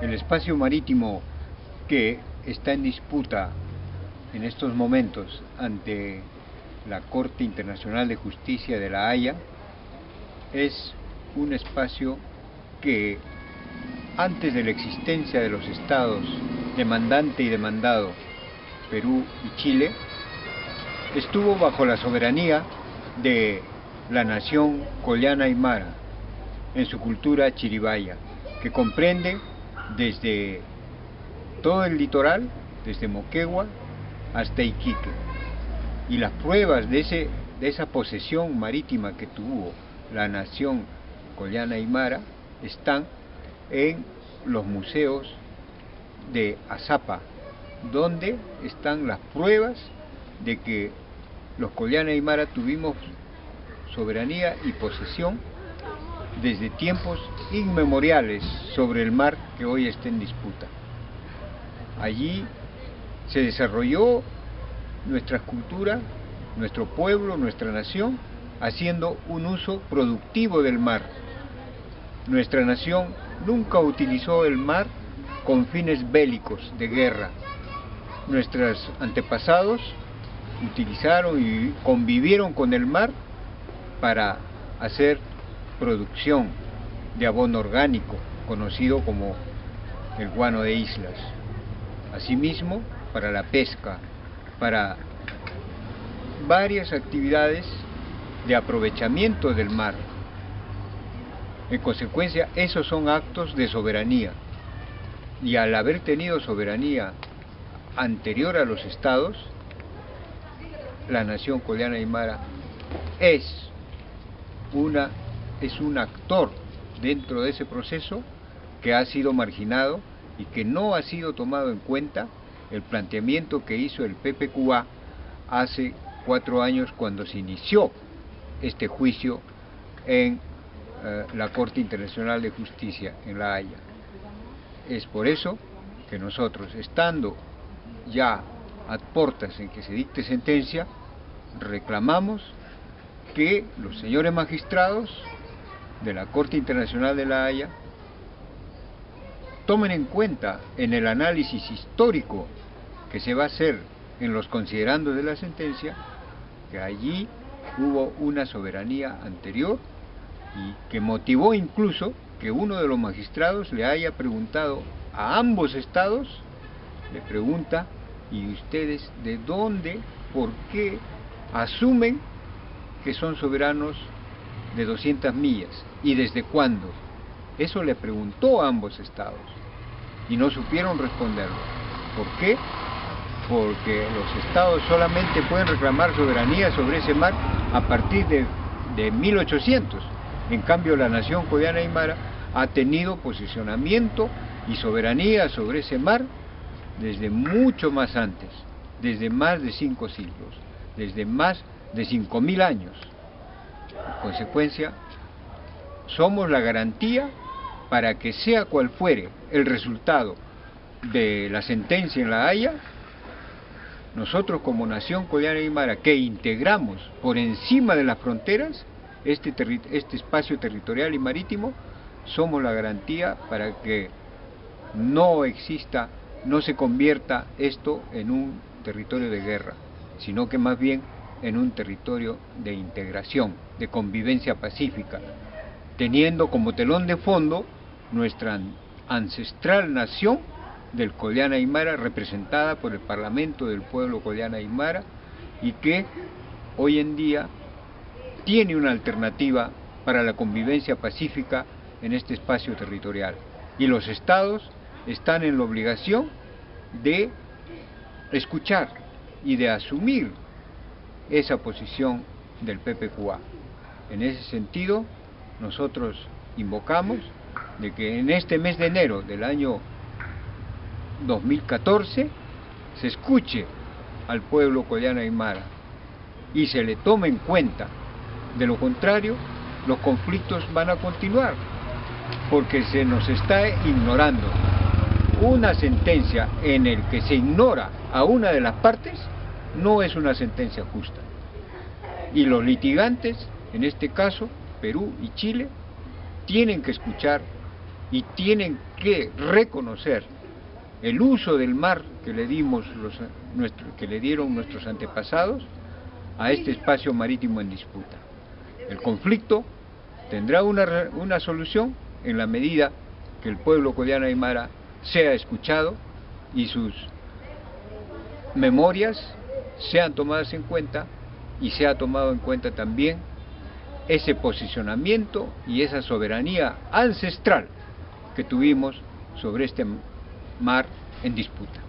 El espacio marítimo que está en disputa en estos momentos ante la Corte Internacional de Justicia de La Haya es un espacio que antes de la existencia de los estados demandante y demandado, Perú y Chile, estuvo bajo la soberanía de la nación Collana Aymara en su cultura chiribaya, que comprende desde todo el litoral, desde Moquegua hasta Iquique. Y las pruebas de esa posesión marítima que tuvo la nación Collana Aymara están en los museos de Azapa, donde están las pruebas de que los Collana Aymara tuvimos soberanía y posesión desde tiempos inmemoriales sobre el mar que hoy está en disputa. Allí se desarrolló nuestra cultura, nuestro pueblo, nuestra nación, haciendo un uso productivo del mar. Nuestra nación nunca utilizó el mar con fines bélicos, de guerra. Nuestros antepasados utilizaron y convivieron con el mar para hacer producción de abono orgánico, conocido como el guano de islas. Asimismo, para la pesca, para varias actividades de aprovechamiento del mar. En consecuencia, esos son actos de soberanía. Y al haber tenido soberanía anterior a los estados, la nación Collana Aymara es un actor dentro de ese proceso que ha sido marginado y que no ha sido tomado en cuenta el planteamiento que hizo el PPQA hace 4 años cuando se inició este juicio en la Corte Internacional de Justicia en La Haya. Es por eso que nosotros, estando ya a portas en que se dicte sentencia, reclamamos que los señores magistrados de la Corte Internacional de La Haya tomen en cuenta en el análisis histórico que se va a hacer en los considerandos de la sentencia, que allí hubo una soberanía anterior y que motivó incluso que uno de los magistrados le haya preguntado a ambos estados, le pregunta: ¿y ustedes de dónde, por qué asumen que son soberanos de 200 millas y desde cuándo? Eso le preguntó a ambos estados y no supieron responderlo. ¿Por qué? Porque los estados solamente pueden reclamar soberanía sobre ese mar a partir de 1800. En cambio, la nación Collana Aymara ha tenido posicionamiento y soberanía sobre ese mar desde mucho más antes, desde más de 5 siglos, desde más de 5000 años. En consecuencia, somos la garantía para que, sea cual fuere el resultado de la sentencia en La Haya, nosotros como nación Collana Aymara, que integramos por encima de las fronteras este espacio territorial y marítimo, somos la garantía para que no exista, no se convierta esto en un territorio de guerra, sino que más bien en un territorio de integración, de convivencia pacífica, teniendo como telón de fondo nuestra ancestral nación del Collana Aymara, representada por el Parlamento del Pueblo Collana Aymara, y que hoy en día tiene una alternativa para la convivencia pacífica en este espacio territorial. Y los estados están en la obligación de escuchar y de asumir esa posición del PPQA. En ese sentido, nosotros invocamos de que en este mes de enero del año 2014 se escuche al pueblo Collana Aymara y se le tome en cuenta. De lo contrario, los conflictos van a continuar, porque se nos está ignorando. Una sentencia en la que se ignora a una de las partes no es una sentencia justa. Y los litigantes, en este caso Perú y Chile, tienen que escuchar y tienen que reconocer el uso del mar que le dieron nuestros antepasados a este espacio marítimo en disputa. El conflicto tendrá una solución en la medida que el pueblo Collana Aymara sea escuchado y sus memorias sean tomadas en cuenta, y se ha tomado en cuenta también ese posicionamiento y esa soberanía ancestral que tuvimos sobre este mar en disputa.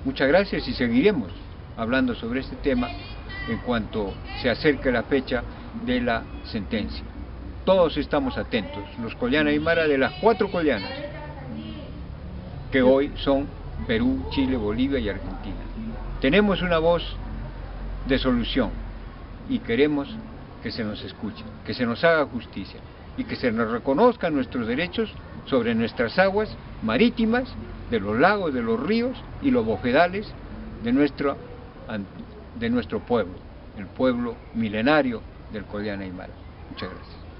Muchas gracias y seguiremos hablando sobre este tema en cuanto se acerque la fecha de la sentencia. Todos estamos atentos, los Collana Aymara de las 4 collanas, que hoy son Perú, Chile, Bolivia y Argentina. Tenemos una voz de solución y queremos que se nos escuche, que se nos haga justicia y que se nos reconozcan nuestros derechos sobre nuestras aguas marítimas, de los lagos, de los ríos y los bofedales de nuestro pueblo, el pueblo milenario del Collana Aymara. Muchas gracias.